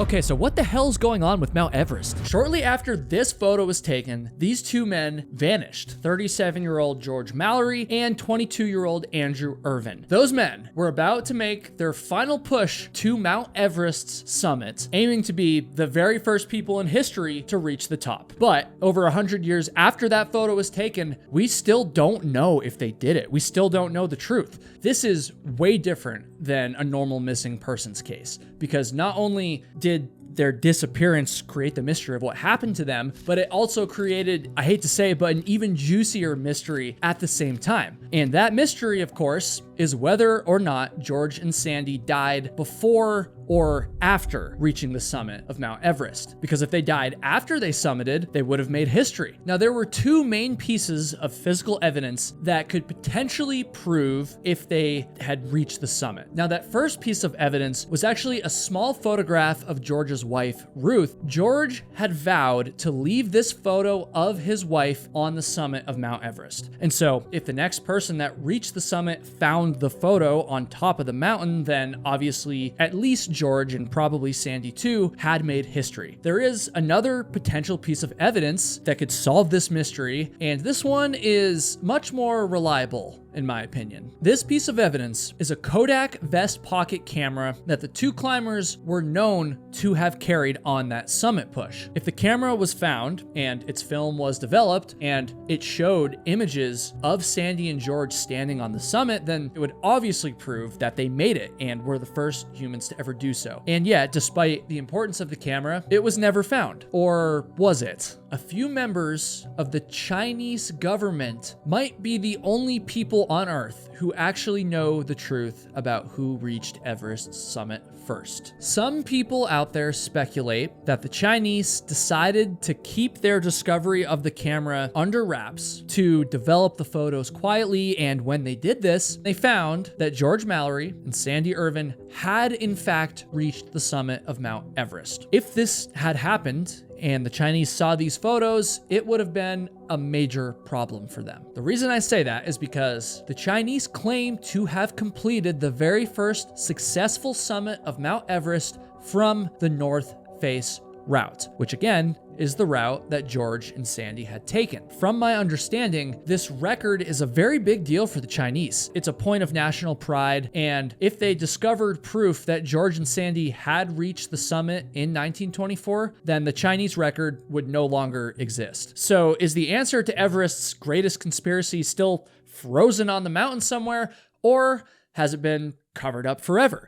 Okay, so what the hell's going on with Mount Everest? Shortly after this photo was taken, these two men vanished, 37-year-old George Mallory and 22-year-old Andrew Irvin. Those men were about to make their final push to Mount Everest's summit, aiming to be the very first people in history to reach the top. But over 100 years after that photo was taken, we still don't know if they did it. We still don't know the truth. This is way different than a normal missing persons case, because not only did their disappearance create the mystery of what happened to them, but it also created, I hate to say it, but an even juicier mystery at the same time. And that mystery, of course, is whether or not George and Sandy died before or after reaching the summit of Mount Everest. Because if they died after they summited, they would have made history. Now, there were two main pieces of physical evidence that could potentially prove if they had reached the summit. Now, that first piece of evidence was actually a small photograph of George's wife, Ruth. George had vowed to leave this photo of his wife on the summit of Mount Everest. And so, if the next person that reached the summit found the photo on top of the mountain, then obviously at least George and probably Sandy too had made history. There is another potential piece of evidence that could solve this mystery, and this one is much more reliable, in my opinion. This piece of evidence is a Kodak vest pocket camera that the two climbers were known to have carried on that summit push. If the camera was found and its film was developed and it showed images of Sandy and George standing on the summit, then it would obviously prove that they made it and were the first humans to ever do so. And yet, despite the importance of the camera, it was never found. Or was it? A few members of the Chinese government might be the only people on Earth who actually know the truth about who reached Everest's summit first. Some people out there speculate that the Chinese decided to keep their discovery of the camera under wraps to develop the photos quietly, and when they did this, they found that George Mallory and Sandy Irvin had in fact reached the summit of Mount Everest. If this had happened, and the Chinese saw these photos, it would have been a major problem for them. The reason I say that is because the Chinese claim to have completed the very first successful summit of Mount Everest from the North Face route, which again is the route that George and Sandy had taken. From my understanding, this record is a very big deal for the Chinese. It's a point of national pride, and if they discovered proof that George and Sandy had reached the summit in 1924, then the Chinese record would no longer exist. So is the answer to Everest's greatest conspiracy still frozen on the mountain somewhere, or has it been covered up forever?